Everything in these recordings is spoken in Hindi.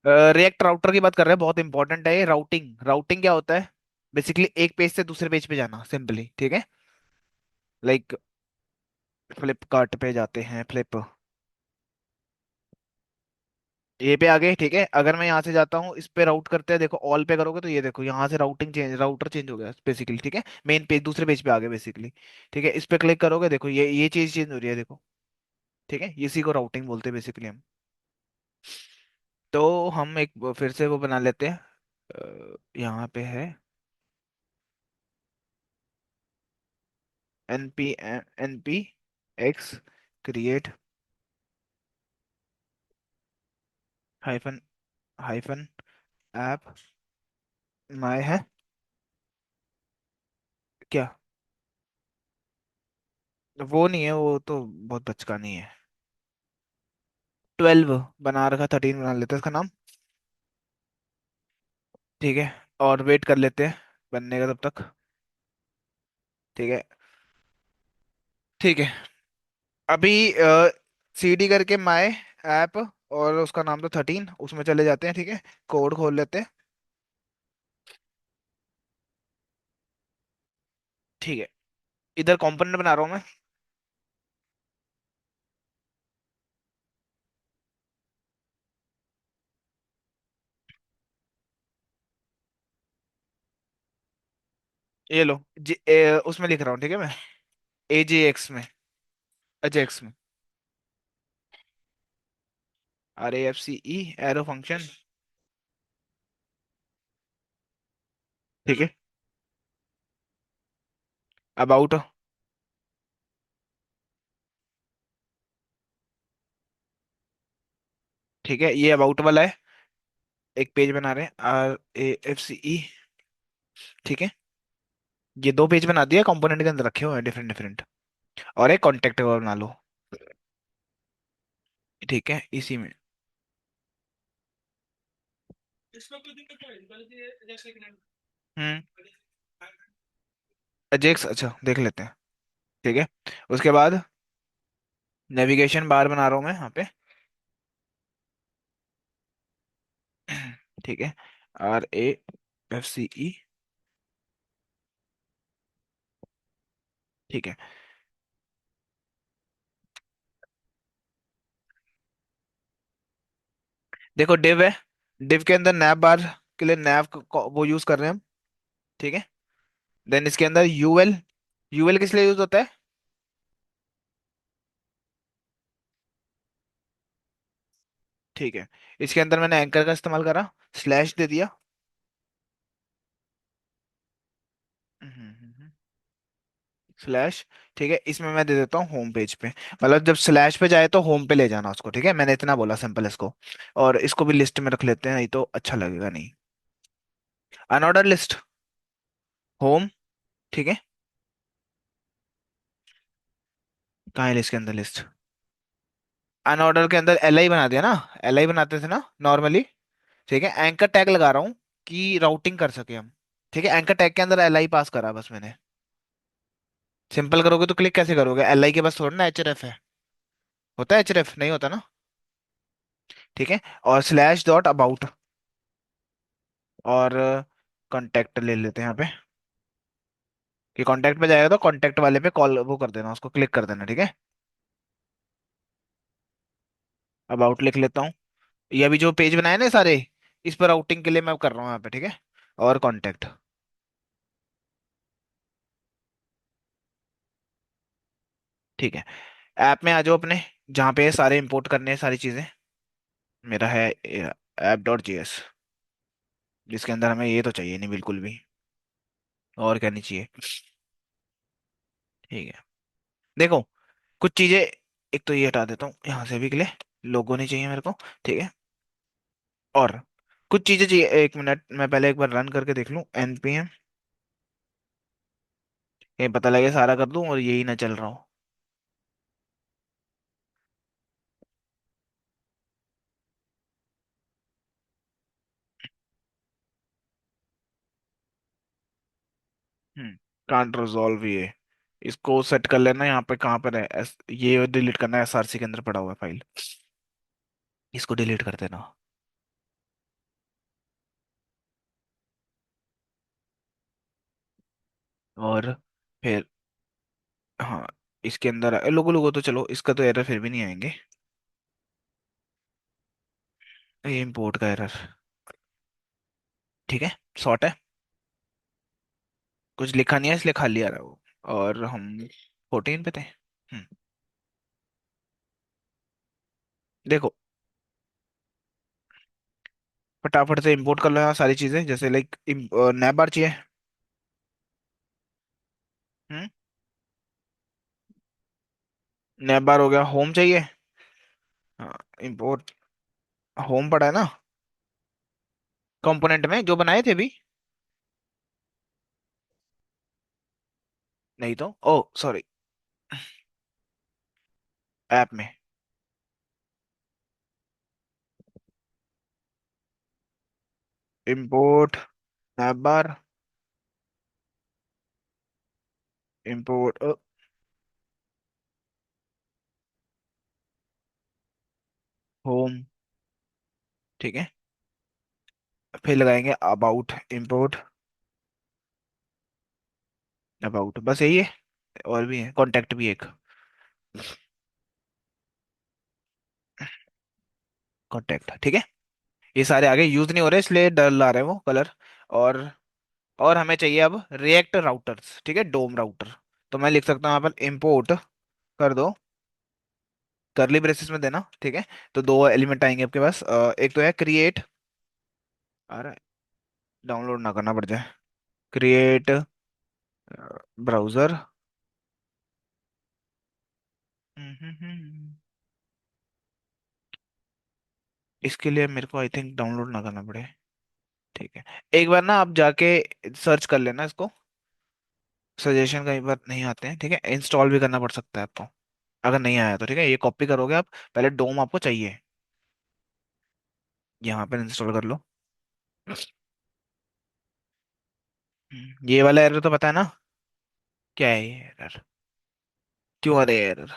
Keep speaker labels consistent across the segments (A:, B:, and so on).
A: रिएक्ट राउटर की बात कर रहे हैं, बहुत इंपॉर्टेंट है ये। राउटिंग, राउटिंग क्या होता है? बेसिकली एक पेज से दूसरे पेज पे जाना, सिंपली, ठीक है। लाइक फ्लिपकार्ट पे जाते हैं, फ्लिप ये पे आ गए, ठीक है। अगर मैं यहाँ से जाता हूँ, इस पे राउट करते हैं, देखो ऑल पे करोगे तो ये देखो यहाँ से राउटिंग चेंज, राउटर चेंज हो गया बेसिकली, ठीक है। मेन पेज दूसरे पेज पे आ गए बेसिकली, ठीक है। इस पे क्लिक करोगे, देखो ये चीज चेंज हो रही है, देखो, ठीक है। इसी को राउटिंग बोलते हैं बेसिकली हम। तो हम एक फिर से वो बना लेते हैं। यहाँ पे है N P X create hyphen hyphen app my है क्या? वो नहीं है, वो तो बहुत बचका नहीं है। 12 बना रखा, 13 बना लेते हैं इसका नाम, ठीक है। और वेट कर लेते हैं बनने का तब तक, ठीक है। ठीक है, अभी सीडी करके माय ऐप, और उसका नाम तो 13, उसमें चले जाते हैं, ठीक है। कोड खोल लेते हैं, ठीक है। इधर कंपोनेंट बना रहा हूँ मैं। ये लो उसमें लिख रहा हूँ, ठीक है मैं, AJX में, अजेक्स में, RAFCE, एरो फंक्शन, ठीक है। अबाउट, ठीक है, ये अबाउट वाला है। एक पेज बना रहे हैं, RAFCE, ठीक है। ये दो पेज बना दिया, कंपोनेंट के अंदर रखे हुए हैं डिफरेंट डिफरेंट। और एक कॉन्टेक्ट बना लो, ठीक है, इसी में। हम्म, अजेक्स, अच्छा देख लेते हैं, ठीक है। उसके बाद नेविगेशन बार बना रहा हूँ मैं यहाँ पे, ठीक है। RAFCE, ठीक है। देखो डिव है, डिव के अंदर नैव बार के लिए नैव वो यूज कर रहे हैं हम, ठीक है। देन इसके अंदर यूएल, यूएल किस लिए यूज होता है? ठीक है, इसके अंदर मैंने एंकर का इस्तेमाल करा, स्लैश दे दिया, स्लैश, ठीक है। इसमें मैं दे देता हूँ होम पेज पे, मतलब जब स्लैश पे जाए तो होम पे ले जाना उसको, ठीक है। मैंने इतना बोला सिंपल इसको। और इसको भी लिस्ट में रख लेते हैं, नहीं तो अच्छा लगेगा नहीं। अनऑर्डर लिस्ट, होम, ठीक है। कहाँ है लिस्ट के अंदर लिस्ट? अनऑर्डर के अंदर LI बना दिया ना, LI बनाते थे ना नॉर्मली, ठीक है। एंकर टैग लगा रहा हूँ कि राउटिंग कर सके हम, ठीक है। एंकर टैग के अंदर LI पास करा बस मैंने। सिंपल करोगे तो क्लिक कैसे करोगे? LI के बस थोड़ा ना HRF है, होता है HRF? नहीं होता ना, ठीक है। और स्लैश डॉट अबाउट, और कांटेक्ट ले लेते हैं यहाँ पे, कि कांटेक्ट पे जाएगा तो कांटेक्ट वाले पे कॉल वो कर देना, उसको क्लिक कर देना, ठीक है। अबाउट लिख लेता हूँ। ये अभी जो पेज बनाए ना सारे, इस पर राउटिंग के लिए मैं कर रहा हूँ यहाँ पे, ठीक है। और कांटेक्ट, ठीक है। ऐप में आ जाओ अपने, जहाँ पे सारे इंपोर्ट करने हैं सारी चीजें। मेरा है app.js, जिसके अंदर हमें ये तो चाहिए नहीं बिल्कुल भी, और क्या नहीं चाहिए, ठीक है। देखो कुछ चीजें, एक तो ये हटा देता हूँ यहाँ से भी के लिए, लोगो नहीं चाहिए मेरे को, ठीक है। और कुछ चीजें चाहिए, एक मिनट मैं पहले एक बार रन करके देख लूँ npm, कहीं पता लगे सारा कर दूं और यही ना चल रहा हो। कांट रिजॉल्व ये, इसको सेट कर लेना यहाँ पे, कहाँ पर है ये डिलीट करना है, SRC के अंदर पड़ा हुआ है फाइल, इसको डिलीट कर देना। और फिर हाँ, इसके अंदर लोगो लोगो तो चलो, इसका तो एरर फिर भी नहीं आएंगे। ये इम्पोर्ट का एरर। ठीक है, सॉर्ट है। कुछ लिखा नहीं है इसलिए खाली आ रहा है वो। और हम 14 पे थे। हम्म, देखो, फटाफट से इंपोर्ट कर लो यहाँ सारी चीजें, जैसे लाइक नैप बार चाहिए। हम्म, नैप बार हो गया, होम चाहिए। हाँ, इंपोर्ट होम पड़ा है ना कंपोनेंट में जो बनाए थे अभी। नहीं तो, ओ सॉरी, ऐप में। इंपोर्ट नैप बार, इंपोर्ट होम। ठीक है, फिर लगाएंगे अबाउट, इंपोर्ट अबाउट, बस यही है। और भी है, कॉन्टेक्ट भी एक। कॉन्टेक्ट, ठीक है। ये सारे आगे यूज नहीं हो रहे इसलिए डल आ रहे हैं वो कलर। और और हमें चाहिए अब रिएक्ट राउटर्स, ठीक है, डोम राउटर। तो मैं लिख सकता हूँ यहाँ पर इंपोर्ट कर दो, करली ब्रेसेस में देना, ठीक है। तो दो एलिमेंट आएंगे आपके पास, एक तो है क्रिएट, आ रहा है, डाउनलोड ना करना पड़ जाए। Create browser. इसके लिए मेरे को आई थिंक डाउनलोड ना करना पड़े। ठीक है, एक बार ना आप जाके सर्च कर लेना इसको। सजेशन कई बार नहीं आते हैं, ठीक है, इंस्टॉल भी करना पड़ सकता है आपको। अगर नहीं आया तो ठीक है, ये कॉपी करोगे आप। पहले डोम आपको चाहिए, यहाँ पर इंस्टॉल कर लो। ये वाला एरर तो पता है ना, क्या है ये एरर, क्यों आ रहा है एरर।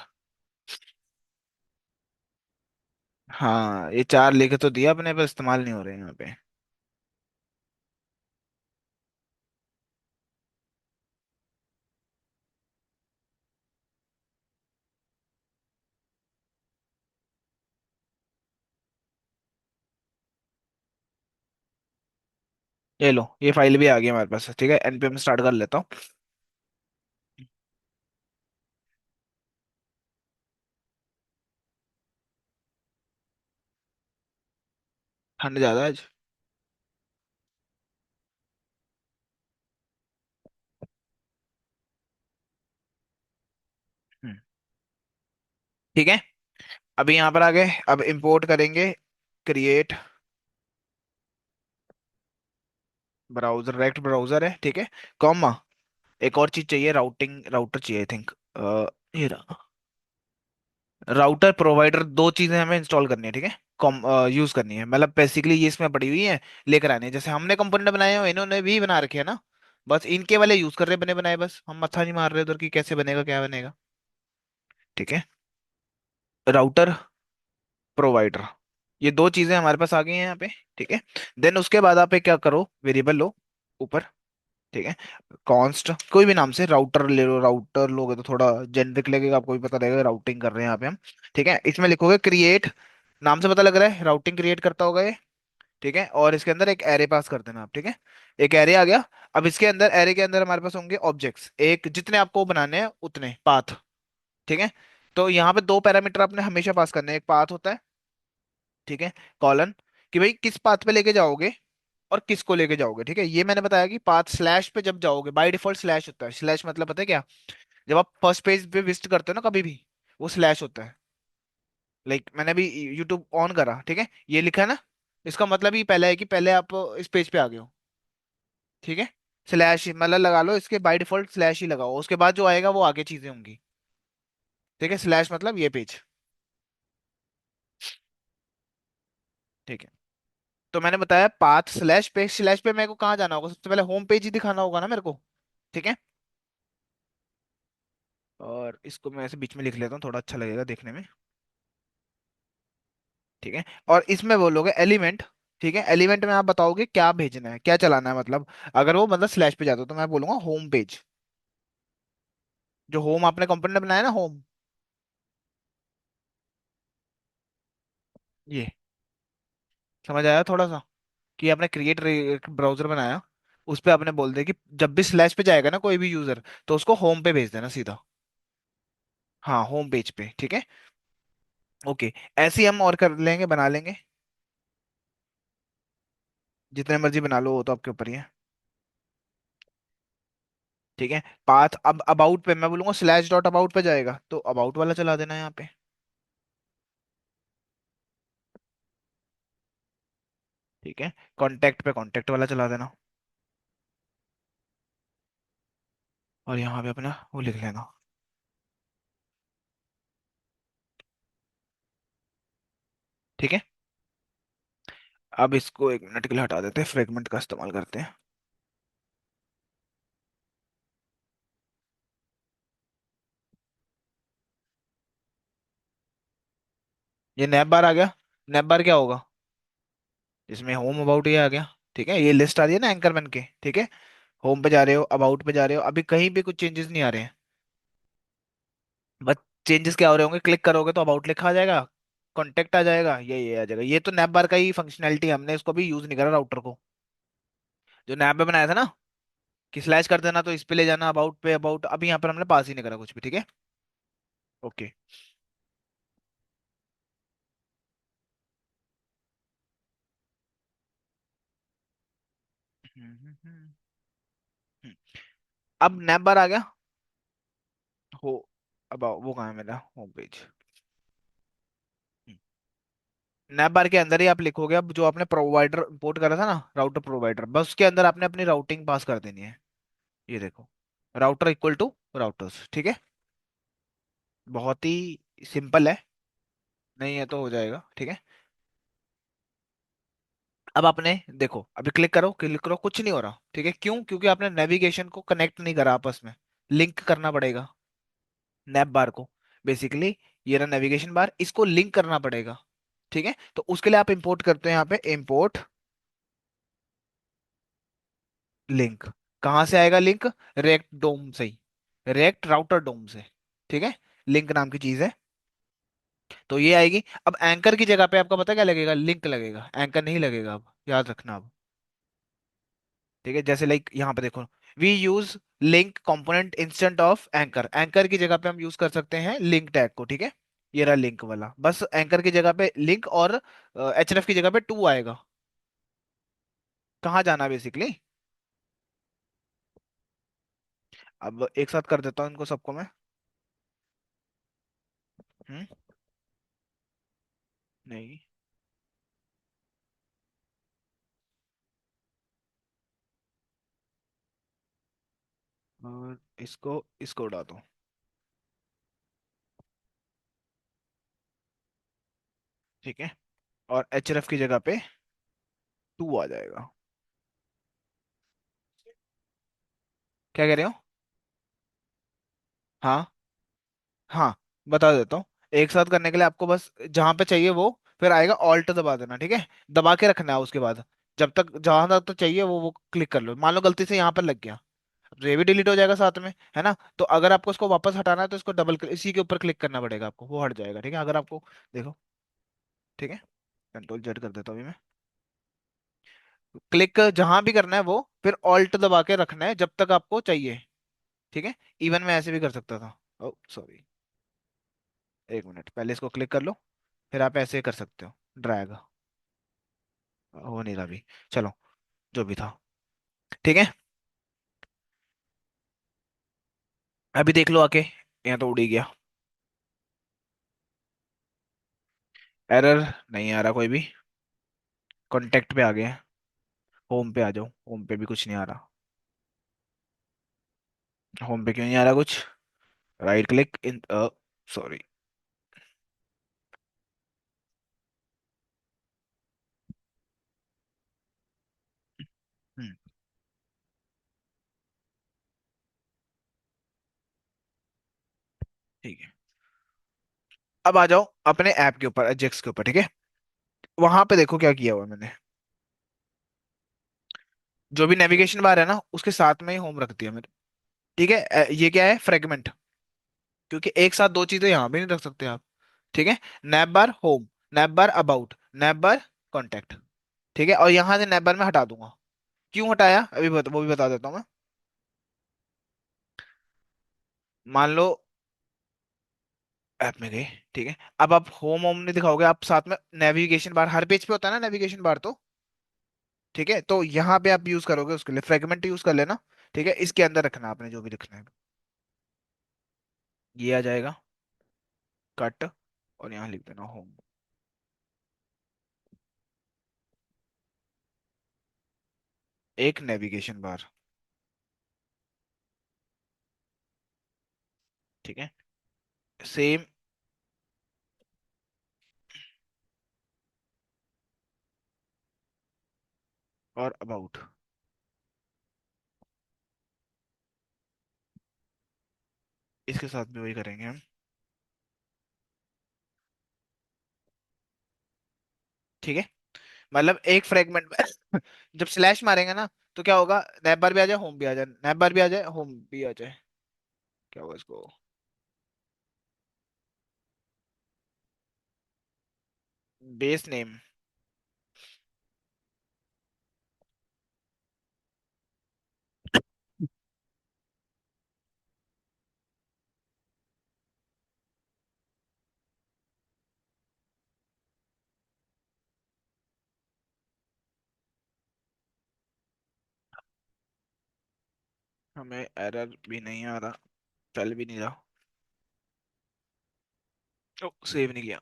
A: हाँ, ये चार लिख तो दिया अपने पर इस्तेमाल नहीं हो रहे हैं यहाँ पे। ये लो, ये फाइल भी आ गई हमारे पास, ठीक है, npm स्टार्ट कर लेता हूँ। ठंड ज्यादा है आज। हम्म, ठीक है, अभी यहाँ पर आ गए, अब इंपोर्ट करेंगे क्रिएट ब्राउजर, रेक्ट ब्राउजर है, ठीक है, कॉमा, एक और चीज चाहिए, राउटिंग राउटर चाहिए आई थिंक। ये रहा, राउटर प्रोवाइडर, दो चीजें हमें इंस्टॉल करनी है, ठीक है, कॉम यूज करनी है, मतलब बेसिकली ये इसमें पड़ी हुई है, लेकर आने हैं। जैसे हमने कंपोनेंट बनाए हो, इन्होंने भी बना रखे हैं ना, बस इनके वाले यूज कर रहे बने बनाए, बस हम मत्था नहीं मार रहे उधर की कैसे बनेगा क्या बनेगा। ठीक है, राउटर प्रोवाइडर, ये दो चीजें हमारे पास आ गई हैं यहाँ पे। ठीक है, देन उसके बाद आप एक क्या करो, वेरिएबल लो ऊपर, ठीक है, कॉन्स्ट कोई भी नाम से, राउटर ले लो, राउटर लोगे तो थोड़ा जेनरिक लगेगा, आपको भी पता रहेगा राउटिंग कर रहे हैं यहाँ पे हम। ठीक है, इसमें लिखोगे क्रिएट, नाम से पता लग रहा है राउटिंग क्रिएट करता होगा ये। ठीक है, और इसके अंदर एक एरे पास कर देना आप, ठीक है, एक एरे आ गया। अब इसके अंदर, एरे के अंदर हमारे पास होंगे ऑब्जेक्ट्स, एक जितने आपको बनाने हैं उतने पाथ। ठीक है, तो यहाँ पे दो पैरामीटर आपने हमेशा पास करने हैं, एक पाथ होता है, ठीक है, कॉलन, कि भाई किस पाथ पे लेके जाओगे और किसको लेके जाओगे। ठीक है, ये मैंने बताया कि पाथ स्लैश पे जब जाओगे, बाय डिफॉल्ट स्लैश होता है, स्लैश मतलब पता है क्या, जब आप फर्स्ट पेज पे विजिट करते हो ना कभी भी, वो स्लैश होता है। लाइक मैंने अभी यूट्यूब ऑन करा, ठीक है, ये लिखा है ना, इसका मतलब ही पहला है कि पहले आप इस पेज पे आ गए हो। ठीक है, स्लैश मतलब लगा लो, इसके बाय डिफॉल्ट स्लैश ही लगाओ, उसके बाद जो आएगा वो आगे चीजें होंगी। ठीक है, स्लैश मतलब ये पेज। ठीक है, तो मैंने बताया पाथ स्लैश पेज, स्लैश पे मेरे को कहाँ जाना होगा, सबसे पहले होम पेज ही दिखाना होगा ना मेरे को। ठीक है, और इसको मैं ऐसे बीच में लिख लेता हूँ, थोड़ा अच्छा लगेगा देखने में। ठीक है, और इसमें बोलोगे एलिमेंट। ठीक है, एलिमेंट में आप बताओगे क्या भेजना है, क्या चलाना है, मतलब अगर वो मतलब स्लैश पे जाता हो तो मैं बोलूंगा होम पेज। जो होम आपने कंपोनेंट बनाया ना, होम, ये समझ आया थोड़ा सा? कि आपने क्रिएट ब्राउजर बनाया, उस पे आपने बोल दिया कि जब भी स्लैश पे जाएगा ना कोई भी यूजर, तो उसको होम पे भेज देना सीधा। हाँ, होम पेज पे, ठीक है। ओके। ऐसे ही हम और कर लेंगे, बना लेंगे। जितने मर्जी बना लो, वो तो आपके ऊपर ही है। ठीक है। पाथ, अब अबाउट पे मैं बोलूंगा स्लैश डॉट अबाउट पे जाएगा, तो अबाउट वाला चला देना यहाँ पे। ठीक है। कॉन्टेक्ट पे कॉन्टेक्ट वाला चला देना। और यहाँ पे अपना वो लिख लेना। ठीक है। अब इसको एक मिनट के लिए हटा देते हैं, फ्रेगमेंट का इस्तेमाल करते हैं। ये नैप बार आ गया। नैप बार क्या होगा? इसमें होम अबाउट ये आ गया। ठीक है, ये लिस्ट आ रही है ना एंकर बन के। ठीक है। होम पे जा रहे हो, अबाउट पे जा रहे हो, अभी कहीं भी कुछ चेंजेस नहीं आ रहे हैं। बस चेंजेस क्या हो रहे होंगे, क्लिक करोगे तो अबाउट लिखा आ जाएगा, कॉन्टेक्ट आ जाएगा, ये आ जाएगा। ये तो नैप बार का ही फंक्शनैलिटी, हमने इसको भी यूज नहीं करा राउटर को। जो नैप पे बनाया था ना, कि स्लैश कर देना तो इस पे ले जाना, अबाउट पे अबाउट, अभी यहाँ पर हमने पास ही नहीं करा कुछ भी। ठीक है। ओके। अब नैप बार आ गया। हो, अब वो कहाँ है मेरा होम पेज? नैप बार के अंदर ही आप लिखोगे, अब जो आपने प्रोवाइडर इंपोर्ट करा था ना, राउटर प्रोवाइडर, बस उसके अंदर आपने अपनी राउटिंग पास कर देनी है। ये देखो, राउटर इक्वल टू राउटर्स। ठीक है। बहुत ही सिंपल है। नहीं है तो हो जाएगा। ठीक है। अब आपने देखो, अभी क्लिक करो, क्लिक करो, कुछ नहीं हो रहा। ठीक है, क्यों? क्योंकि आपने नेविगेशन को कनेक्ट नहीं करा आपस में, लिंक करना पड़ेगा नैप बार को। बेसिकली ये रहा नेविगेशन बार, इसको लिंक करना पड़ेगा। ठीक है, तो उसके लिए आप इंपोर्ट करते हैं यहाँ पे, इंपोर्ट लिंक। कहाँ से आएगा लिंक? रेक्ट डोम से ही, रेक्ट राउटर डोम से। ठीक है। लिंक नाम की चीज है, तो ये आएगी। अब एंकर की जगह पे आपका पता क्या लगेगा? लिंक लगेगा, एंकर नहीं लगेगा। अब याद रखना अब। ठीक है, जैसे लाइक यहाँ पे देखो, we use link component instead of anchor, anchor की जगह पे हम यूज कर सकते हैं लिंक टैग को। ठीक है। ये रहा लिंक वाला, बस एंकर की जगह पे लिंक, और एचएरएफ की जगह पे टू आएगा। कहाँ जाना बेसिकली? अब एक साथ कर देता हूँ इनको सबको मैं। हम्म। नहीं, और इसको इसको उड़ा दो। ठीक है। और एचएरएफ की जगह पे टू आ जाएगा। क्या कह रहे हो? हाँ। हाँ, बता देता हूँ। एक साथ करने के लिए आपको बस जहां पे चाहिए वो, फिर आएगा ऑल्ट दबा देना। ठीक है। दबा के रखना है उसके बाद, जब तक जहां तक तो चाहिए वो क्लिक कर लो। मान लो गलती से यहाँ पर लग गया, तो ये भी डिलीट हो जाएगा साथ में, है ना? तो अगर आपको इसको वापस हटाना है तो इसको डबल इसी के ऊपर क्लिक करना पड़ेगा आपको, वो हट जाएगा। ठीक है, अगर आपको, देखो। ठीक है, कंट्रोल जेड कर देता हूँ अभी मैं। क्लिक जहां भी करना है वो, फिर ऑल्ट दबा के रखना है जब तक आपको चाहिए। ठीक है। इवन मैं ऐसे भी कर सकता था। ओ सॉरी, एक मिनट, पहले इसको क्लिक कर लो, फिर आप ऐसे कर सकते हो, ड्रैग। हो नहीं रहा अभी। चलो, जो भी था। ठीक है। अभी देख लो आके, यहाँ तो उड़ ही गया। एरर नहीं आ रहा कोई भी। कॉन्टेक्ट पे आ गए, होम पे आ जाओ, होम पे भी कुछ नहीं आ रहा। होम पे क्यों नहीं आ रहा कुछ? Right click in, sorry. Hmm. ठीक है। अब आ जाओ अपने ऐप के ऊपर, एजेक्स के ऊपर। ठीक है। वहां पे देखो क्या किया हुआ है मैंने। जो भी नेविगेशन बार है ना, उसके साथ में ही होम रख दिया मैंने। ठीक है। ये क्या है? फ्रेगमेंट। क्योंकि एक साथ दो चीजें यहाँ भी नहीं रख सकते आप। ठीक है। Nap bar home, nap bar about, nap bar contact. ठीक है, और यहाँ से नैप बार में हटा दूंगा। क्यों हटाया अभी वो भी बता देता हूँ मैं। मान लो ऐप में गए, ठीक है, अब आप होम होम नहीं दिखाओगे, आप साथ में नेविगेशन बार हर पेज पे होता है ना, नेविगेशन बार तो। ठीक है, तो यहाँ पे आप यूज करोगे उसके लिए फ्रेगमेंट यूज कर लेना। ठीक है, इसके अंदर रखना आपने जो भी लिखना है। ये आ जाएगा कट, और यहाँ लिख देना होम। एक नेविगेशन बार। ठीक है, सेम। और अबाउट, इसके साथ भी वही करेंगे हम। ठीक है, मतलब एक फ्रेगमेंट में जब स्लैश मारेंगे ना, तो क्या होगा, नैप बार भी आ जाए, होम भी आ जाए, नैप बार भी आ जाए, होम भी आ जाए। क्या होगा इसको। Base name. हमें एरर भी नहीं आ रहा, चल भी नहीं रहा। ओ, सेव नहीं किया।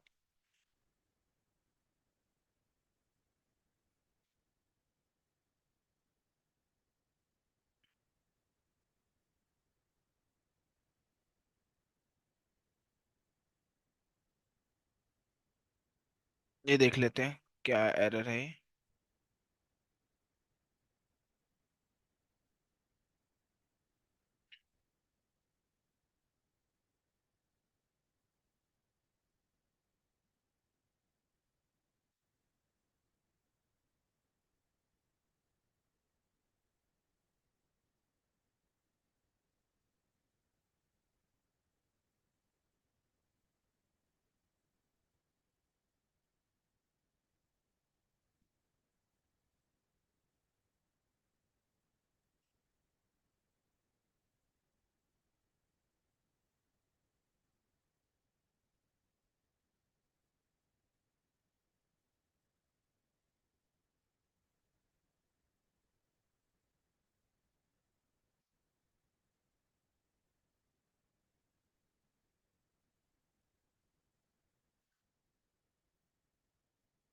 A: ये देख लेते हैं क्या एरर है।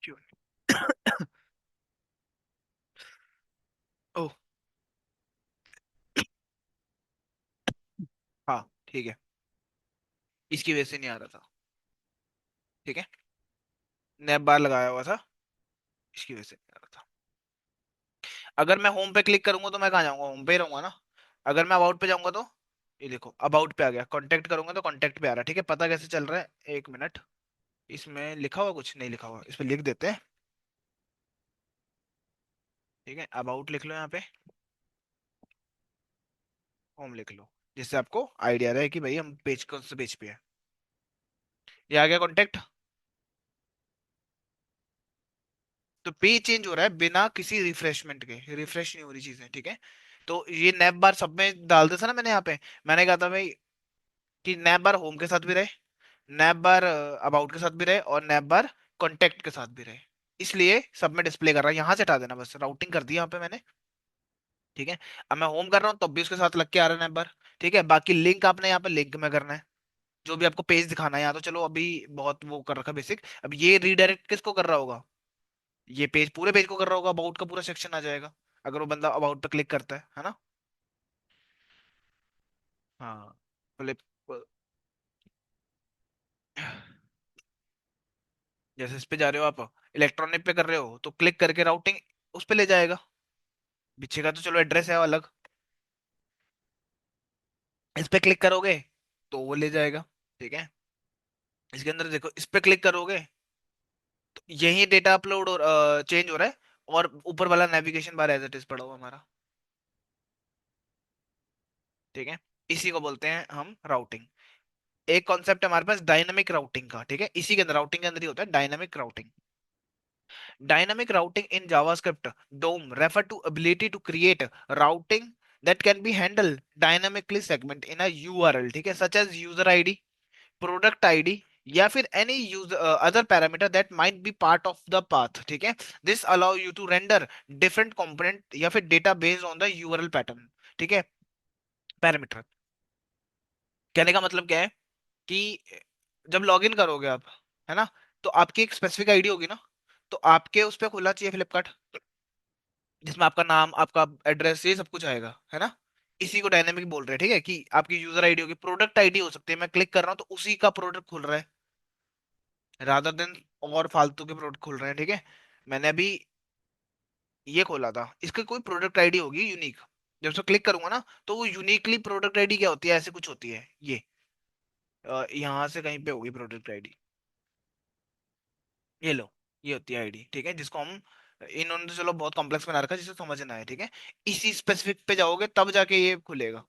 A: क्यों। ओह। हाँ ठीक है, इसकी वजह से नहीं आ रहा था। ठीक है, नैप बार लगाया हुआ था, इसकी वजह से नहीं आ रहा था। अगर मैं होम पे क्लिक करूंगा तो मैं कहाँ जाऊंगा, होम पे ही रहूंगा ना। अगर मैं अबाउट पे जाऊंगा तो, ये देखो अबाउट पे आ गया, कांटेक्ट करूंगा तो कांटेक्ट पे आ रहा है। ठीक है, पता कैसे चल रहा है, एक मिनट। इसमें लिखा हुआ कुछ नहीं लिखा हुआ, इस पे लिख देते हैं। ठीक है, अबाउट लिख लो यहाँ पे, होम लिख लो, जिससे आपको आइडिया रहे कि भाई हम पेज कौन से पेज पे है। ये आ गया कॉन्टेक्ट। तो पेज चेंज हो रहा है बिना किसी रिफ्रेशमेंट के, रिफ्रेश नहीं हो रही चीजें। ठीक है, तो ये नैप बार सब में डाल देता ना मैंने यहाँ पे। मैंने कहा था भाई कि नैप बार होम के साथ भी रहे, नैप बार अबाउट के साथ भी रहे, और नैप बार कॉन्टेक्ट के साथ भी रहे। इसलिए सब में डिस्प्ले कर रहा है, यहाँ से हटा देना, बस राउटिंग कर दी यहाँ पे मैंने। ठीक है, अब मैं होम कर रहा हूँ तब भी उसके साथ लग के आ रहा है नैप बार। ठीक है, बाकी लिंक आपने यहाँ पे लिंक में करना है, जो भी आपको पेज दिखाना है। यहाँ तो चलो अभी बहुत वो कर रखा है बेसिक, अब ये रीडायरेक्ट किसको कर रहा होगा, ये पेज पूरे पेज को कर रहा होगा, अबाउट का पूरा सेक्शन आ जाएगा अगर वो बंदा अबाउट पे क्लिक करता है ना। हाँ, फ्लिप। जैसे इस पे जा रहे हो आप, इलेक्ट्रॉनिक पे कर रहे हो तो क्लिक करके राउटिंग उस पे ले जाएगा। पीछे का तो चलो एड्रेस है अलग, इस पे क्लिक करोगे तो वो ले जाएगा। ठीक है, इसके अंदर देखो, इस पे क्लिक करोगे तो यही डेटा अपलोड और चेंज हो रहा है, और ऊपर वाला navigation bar as it is पड़ा हुआ हमारा। ठीक है, इसी को बोलते हैं हम राउटिंग। एक कॉन्सेप्ट है हमारे पास डायनामिक राउटिंग का, ठीक है, इसी के अंदर, राउटिंग के अंदर ही होता है dynamic routing. Dynamic routing in JavaScript DOM refer to ability to create routing that can be handled dynamically segment in a URL, ठीक है, such as user ID, product ID, या फिर any user other parameter that might be part of the path, ठीक है। This allow you to render different component या फिर data based on the URL pattern, ठीक है, पैरामीटर। कहने का मतलब क्या है कि जब लॉगिन करोगे आप, है ना, तो आपकी एक स्पेसिफिक आईडी होगी ना, तो आपके उस पर खुलना चाहिए फ्लिपकार्ट, जिसमें आपका नाम, आपका एड्रेस, ये सब कुछ आएगा, है ना। इसी को डायनेमिक बोल रहे हैं, ठीक है, कि आपकी यूजर आईडी होगी, प्रोडक्ट आईडी हो सकती है, मैं क्लिक कर रहा हूँ तो उसी का प्रोडक्ट खुल रहा है, रादर देन और फालतू के प्रोडक्ट खुल रहे हैं, ठीक है। मैंने अभी ये खोला था, इसका कोई प्रोडक्ट आईडी होगी यूनिक, जब से क्लिक करूंगा ना तो वो यूनिकली प्रोडक्ट आईडी क्या होती है, ऐसे कुछ होती है ये, यहाँ से कहीं पे होगी प्रोडक्ट आईडी, ये लो, ये होती है आईडी, ठीक है, जिसको हम, इन्होंने तो चलो बहुत कॉम्प्लेक्स बना रखा है जिसे समझ ना आए, ठीक है। इसी स्पेसिफिक पे जाओगे तब जाके ये खुलेगा,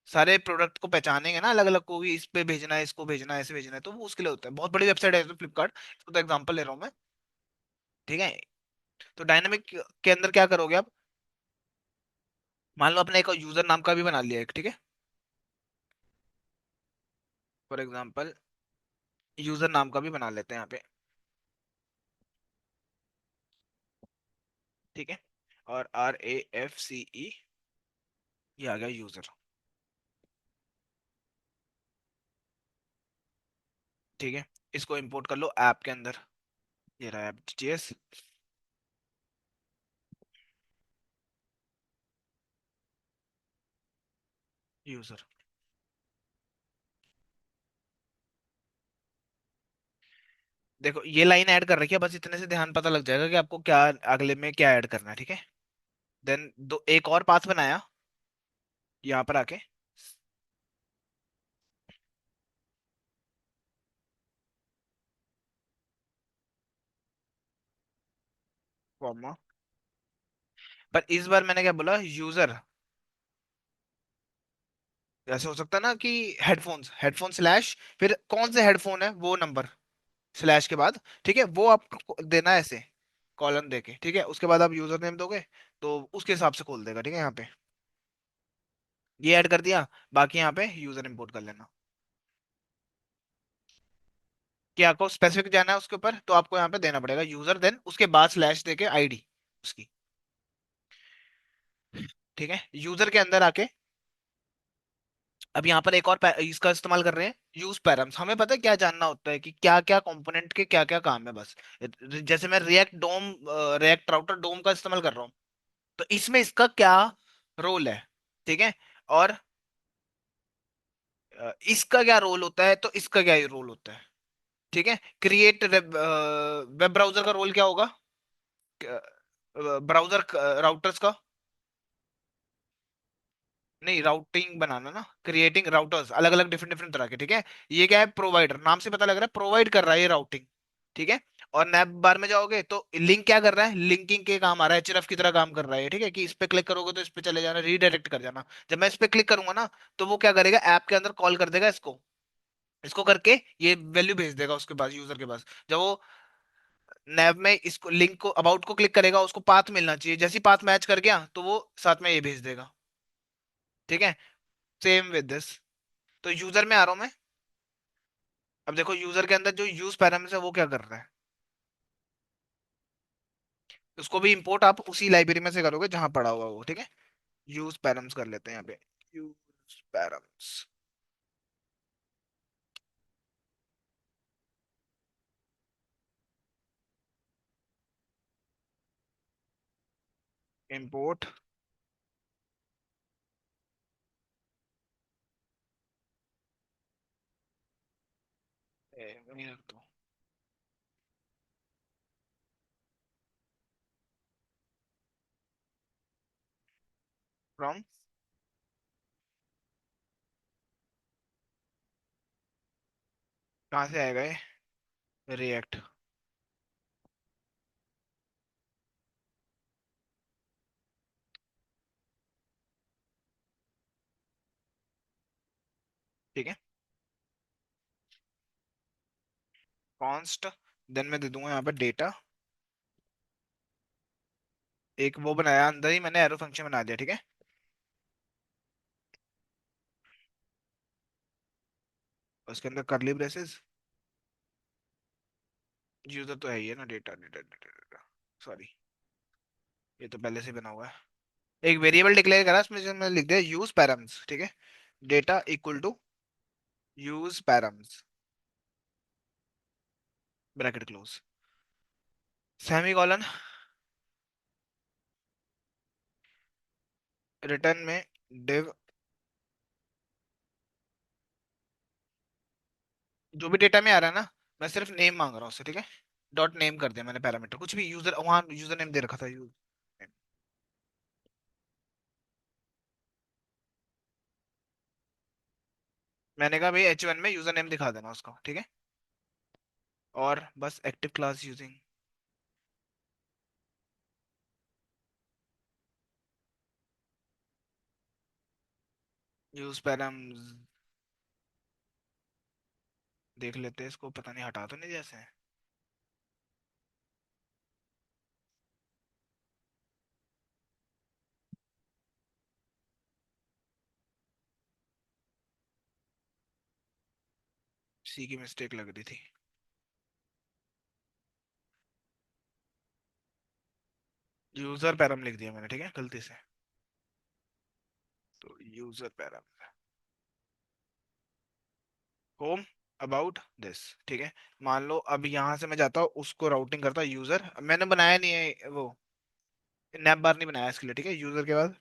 A: सारे प्रोडक्ट को पहचानेंगे ना अलग अलग को, कि इस पे भेजना है, इसको भेजना है, ऐसे भेजना है, तो वो उसके लिए होता है, बहुत बड़ी वेबसाइट है फ्लिपकार्ट, इसको तो एग्जांपल ले रहा हूँ मैं, ठीक है। तो डायनेमिक के अंदर क्या करोगे आप, मान लो आपने एक यूजर नाम का भी बना लिया एक, ठीक है, फॉर एग्जांपल यूजर नाम का भी बना लेते हैं यहाँ पे, ठीक है, और RAFCE, ये आ गया यूजर, ठीक है। इसको इंपोर्ट कर लो ऐप के अंदर, ये रहा ऐप JS यूजर। देखो ये लाइन ऐड कर रखी है, बस इतने से ध्यान पता लग जाएगा कि आपको क्या अगले में क्या ऐड करना है, ठीक है। देन दो एक और पाथ बनाया यहाँ पर आके, कॉमा, पर इस बार मैंने क्या बोला, यूजर, ऐसे हो सकता है ना कि हेडफोन्स, हेडफोन स्लैश, फिर कौन से हेडफोन है वो नंबर, स्लैश के बाद, ठीक है, वो आपको देना है ऐसे, कॉलन देके, ठीक है, उसके बाद आप यूजर नेम दोगे तो उसके हिसाब से खोल देगा, ठीक है, यहाँ पे ये ऐड कर दिया, बाकी यहाँ पे यूजर इंपोर्ट कर लेना। कि आपको स्पेसिफिक जाना है उसके ऊपर, तो आपको यहाँ पे देना पड़ेगा यूजर, देन उसके बाद स्लैश देके आईडी उसकी, ठीक है। यूजर के अंदर आके अब यहाँ पर एक और इसका इस्तेमाल कर रहे हैं, यूज पैरम्स। हमें पता है क्या जानना होता है कि क्या क्या कंपोनेंट के क्या क्या काम है, बस। जैसे मैं रिएक्ट डोम, रिएक्ट राउटर डोम का इस्तेमाल कर रहा हूँ, तो इसमें इसका क्या रोल है, ठीक है, और इसका क्या रोल होता है, तो इसका क्या रोल होता है, ठीक है। क्रिएट वेब ब्राउजर का रोल क्या होगा, ब्राउजर राउटर्स का, नहीं राउटिंग बनाना ना, क्रिएटिंग राउटर्स अलग अलग डिफरेंट डिफरेंट तरह के, ठीक है। ये क्या है, प्रोवाइडर, नाम से पता लग रहा है प्रोवाइड कर रहा है ये राउटिंग, ठीक है। और नैप बार में जाओगे तो लिंक क्या कर रहा है, लिंकिंग के काम आ रहा है, HRF की तरह काम कर रहा है, ठीक है, कि इस पे क्लिक करोगे तो इस पे चले जाना, रीडायरेक्ट कर जाना। जब मैं इस पे क्लिक करूंगा ना, तो वो क्या करेगा, ऐप के अंदर कॉल कर देगा इसको, इसको करके ये वैल्यू भेज देगा उसके पास, यूजर के पास। जब वो नैव में इसको लिंक को, अबाउट को क्लिक करेगा, उसको पाथ मिलना चाहिए, जैसी पाथ मैच कर गया तो वो साथ में ये भेज देगा, ठीक है। सेम विद दिस, तो यूजर में आ रहा हूं मैं। अब देखो यूजर के अंदर जो यूज पैरामीटर है वो क्या कर रहा है, उसको भी इंपोर्ट आप उसी लाइब्रेरी में से करोगे जहां पड़ा हुआ वो, ठीक है। यूज पैरम्स कर लेते हैं यहाँ पे, यूज पैरम्स, इंपोर्ट, वहीं रख दो, फ्रॉम, कहाँ से आएगा ये, रिएक्ट, ठीक है। कॉन्स्ट, देन मैं दे दूंगा यहाँ पे डेटा। एक वो बनाया अंदर ही मैंने, एरो फंक्शन बना दिया, ठीक है। उसके अंदर करली ब्रेसेस, यूजर तो है ही है ना, data data data data, sorry, ये तो पहले से बना हुआ है। एक वेरिएबल डिक्लेयर करा उसमें, जो मैंने लिख दिया यूज पैरम्स, ठीक है। Data equal to use params, bracket close, semicolon, return में डिव, जो भी डेटा में आ रहा है ना, मैं सिर्फ नेम मांग रहा हूँ उससे, ठीक है। डॉट नेम कर दिया मैंने पैरामीटर, कुछ भी यूजर, वहाँ यूजर नेम दे रखा था यूज। मैंने कहा भाई H1 में यूजर नेम दिखा देना उसको, ठीक है। और बस active class using, use params, देख लेते हैं इसको, पता नहीं हटा तो नहीं जैसे। सी की मिस्टेक लग रही थी। यूजर पैरम लिख दिया मैंने, ठीक है, गलती से। तो user param, home, about this, ठीक है। मान लो अब यहाँ से मैं जाता हूँ उसको राउटिंग करता हूँ, यूजर मैंने बनाया नहीं है वो, नैप बार नहीं बनाया इसके लिए, ठीक है, यूजर के बाद।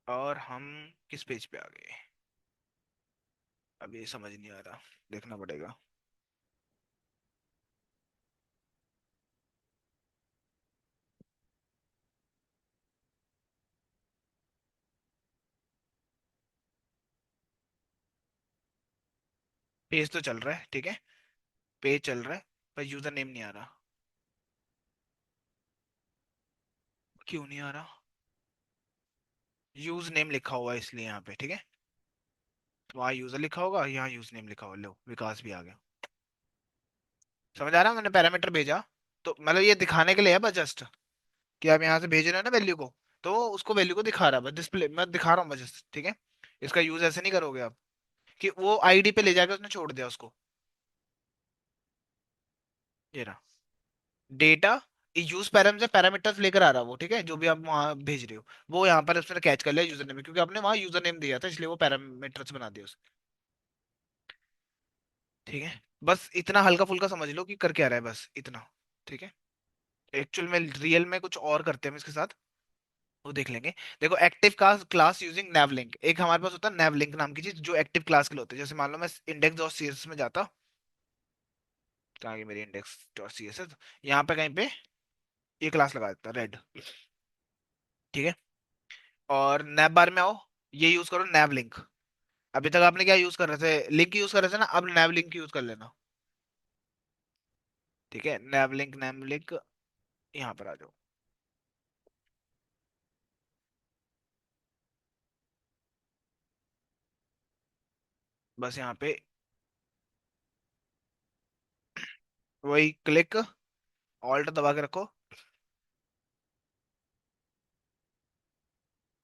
A: और हम किस पेज पे आ गए, अब ये समझ नहीं आ रहा, देखना पड़ेगा। पेज तो चल रहा है, ठीक है, पेज चल रहा है, पर यूजर नेम नहीं आ रहा। क्यों नहीं आ रहा? यूज नेम लिखा हुआ है इसलिए यहाँ पे, ठीक है। तो वहाँ यूजर लिखा होगा, यहाँ यूज नेम लिखा हुआ, लो विकास भी आ गया। समझ आ रहा है, मैंने पैरामीटर भेजा, तो मतलब ये दिखाने के लिए है बस, जस्ट कि आप यहाँ से भेज रहे हो ना वैल्यू को, तो वो उसको वैल्यू को दिखा रहा है बस, डिस्प्ले मैं दिखा रहा हूँ बस just, ठीक है। इसका यूज ऐसे नहीं करोगे आप कि वो आईडी पे ले जाकर उसने छोड़ दिया उसको। ये रहा डेटा, यूज पैराम से पैरामीटर्स लेकर आ रहा है वो, ठीक है, जो भी आप वहाँ भेज रहे हो, वो यहाँ पर उसने कैच कर लिया यूजर नेम में, क्योंकि आपने वहाँ यूजर नेम दिया था, इसलिए वो पैरामीटर्स बना दिया उसने, ठीक है। बस इतना हल्का फुल्का समझ लो कि कर क्या रहा है, बस इतना, ठीक है। एक्चुअल में रियल में कुछ और करते हैं हम इसके साथ, वो देख लेंगे। देखो एक्टिव क्लास क्लास यूजिंग नैवलिंक, एक हमारे पास होता है नैवलिंक नाम की चीज, जो एक्टिव क्लास के लिए होते हैं। जैसे मान लो मैं इंडेक्स डॉट सीएसएस में जाता, कहाँ गई मेरी इंडेक्स डॉट सीएसएस, यहाँ पे कहीं पे ये क्लास लगा देता रेड, ठीक है। और नैव बार में आओ, ये यूज करो नैव लिंक। अभी तक आपने क्या यूज कर रहे थे, लिंक यूज कर रहे थे ना, अब नैव लिंक यूज कर लेना, ठीक है। नैव लिंक, यहाँ पर आ जाओ, बस यहाँ पे वही क्लिक, ऑल्ट दबा के रखो,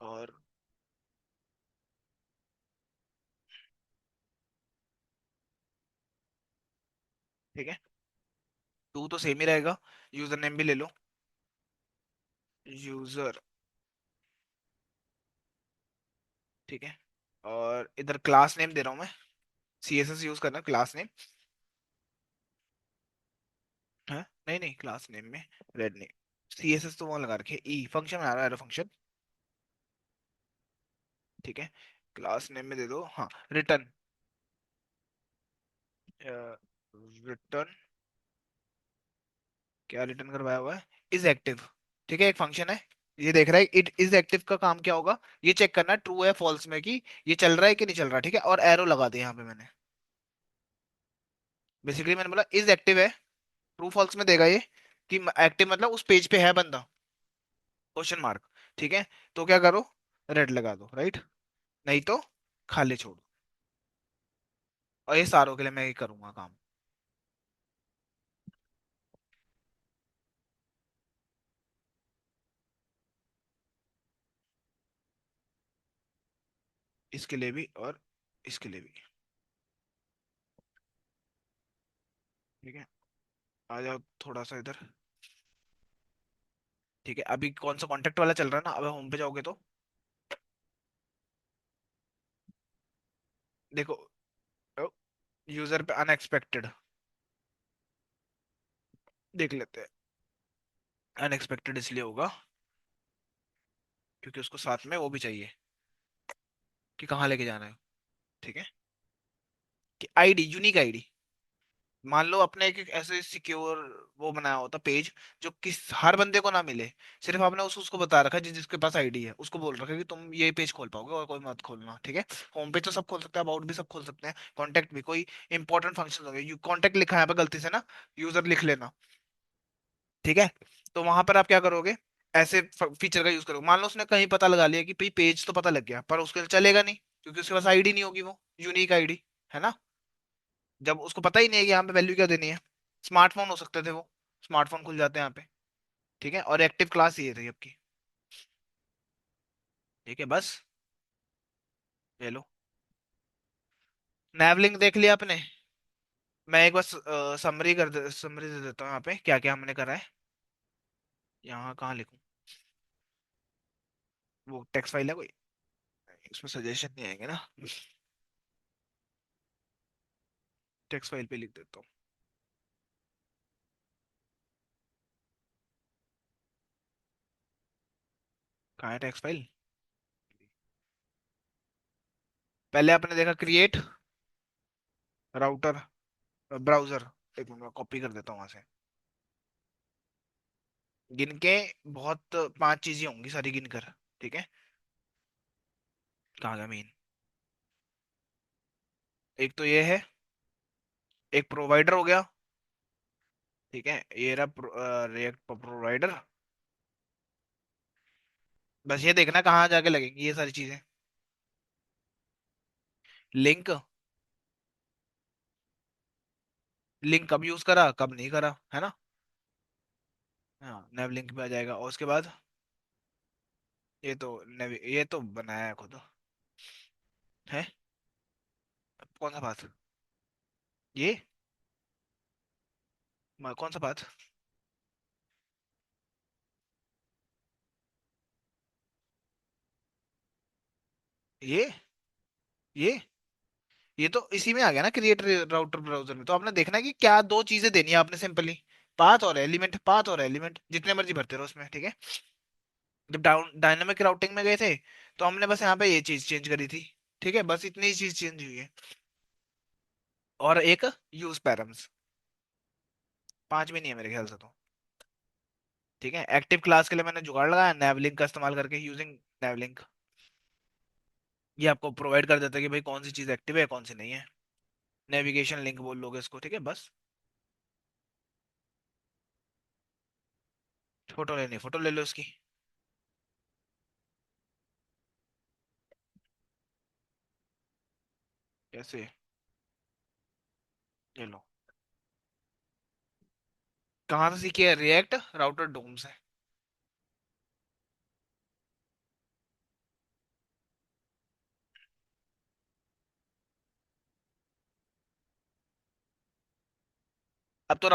A: और ठीक है, टू तो सेम ही रहेगा, यूजर नेम भी ले लो, यूजर, ठीक है। और इधर क्लास नेम दे रहा हूँ मैं, सीएसएस यूज करना क्लास नेम है, नहीं नहीं क्लास नेम में रेड नेम, सीएसएस तो वहां लगा रखे, ई फंक्शन बना रहा है, एरो फंक्शन, ठीक है। क्लास नेम में दे दो, हाँ, रिटर्न, रिटर्न, क्या रिटर्न करवाया हुआ है, इज एक्टिव, ठीक है, एक फंक्शन है, ये देख रहा है इट इज एक्टिव, का काम क्या होगा, ये चेक करना ट्रू है फॉल्स में कि ये चल रहा है कि नहीं चल रहा, ठीक है। और एरो लगा दिया यहाँ पे मैंने, बेसिकली मैंने बोला इज एक्टिव है, ट्रू फॉल्स में देगा ये कि एक्टिव मतलब उस पेज पे है बंदा, क्वेश्चन मार्क, ठीक है। तो क्या करो, रेड लगा दो, राइट, नहीं तो खाली छोड़ दो। और ये सारों के लिए मैं ही करूंगा काम। इसके लिए भी और इसके लिए भी। ठीक है, आ जाओ थोड़ा सा इधर। ठीक है, अभी कौन सा कॉन्टेक्ट वाला चल रहा है ना, अब होम पे जाओगे तो देखो, यूजर पे अनएक्सपेक्टेड देख लेते हैं। अनएक्सपेक्टेड इसलिए होगा क्योंकि उसको साथ में वो भी चाहिए कि कहाँ लेके जाना है। ठीक है, कि आईडी, यूनिक आईडी। मान लो अपने एक, एक ऐसे सिक्योर वो बनाया होता पेज, जो किस हर बंदे को ना मिले। सिर्फ आपने उसको बता रखा है जिसके पास आईडी है उसको बोल रखा है कि तुम ये पेज खोल पाओगे और कोई मत खोलना। ठीक है, होम पेज तो सब खोल सकते हैं, अबाउट भी सब खोल सकते हैं, कॉन्टेक्ट भी। कोई इंपॉर्टेंट फंक्शन हो गया, कॉन्टेक्ट लिखा है यहाँ पे गलती से ना, यूजर लिख लेना। ठीक है, तो वहां पर आप क्या करोगे, ऐसे फीचर का यूज करोगे। मान लो उसने कहीं पता लगा लिया कि भाई पेज तो पता लग गया, पर उसके चलेगा नहीं क्योंकि उसके पास आईडी नहीं होगी, वो यूनिक आईडी है ना। जब उसको पता ही नहीं है कि यहाँ पे वैल्यू क्या देनी है। स्मार्टफोन हो सकते थे वो, स्मार्टफोन खुल जाते हैं यहाँ पे। ठीक है, और एक्टिव क्लास ये थी आपकी। ठीक है बस, ले लो। नैव लिंक देख लिया आपने? मैं एक बार समरी दे देता हूँ यहाँ पे क्या क्या हमने करा है। यहाँ कहाँ लिखूँ, वो टेक्स्ट फाइल है कोई, इसमें सजेशन नहीं आएंगे ना। टेक्स्ट फाइल पे लिख देता हूँ। कहाँ है टेक्स्ट फाइल? पहले आपने देखा क्रिएट राउटर ब्राउजर। एक मिनट में कॉपी कर देता हूँ वहां से। गिन के, बहुत पांच चीजें होंगी सारी गिन कर। ठीक है, कहाँ गया मेन? एक तो ये है, एक प्रोवाइडर हो गया। ठीक है, ये रहा रिएक्ट प्रोवाइडर। बस ये देखना कहाँ जाके लगेंगी ये सारी चीजें। लिंक, लिंक कब यूज करा कब नहीं करा है ना। हाँ, नेव लिंक पे आ जाएगा, और उसके बाद ये तो बनाया है खुद। है, कौन सा बात? ये कौन सा बात? ये ये ये तो इसी में आ गया ना, क्रिएट राउटर ब्राउजर में। तो आपने देखना है कि क्या दो चीजें देनी है आपने सिंपली, पाथ और एलिमेंट। पाथ और एलिमेंट जितने मर्जी भरते रहो उसमें। ठीक है, जब डायनामिक राउटिंग में गए थे तो हमने बस यहाँ पे ये चीज चेंज करी थी। ठीक है, बस इतनी ही चीज चेंज हुई है। और एक यूज पैरम्स, पांच भी नहीं है मेरे ख्याल से तो। ठीक है, एक्टिव क्लास के लिए मैंने जुगाड़ लगाया नैवलिंक का इस्तेमाल करके, यूजिंग नैवलिंक। ये आपको प्रोवाइड कर देता है कि भाई कौन सी चीज एक्टिव है कौन सी नहीं है। नेविगेशन लिंक बोल लोगे इसको। ठीक है बस, फोटो लेनी फोटो ले लो इसकी। कैसे? ले लो। कहाँ से सीखी है? रिएक्ट राउटर डोम से।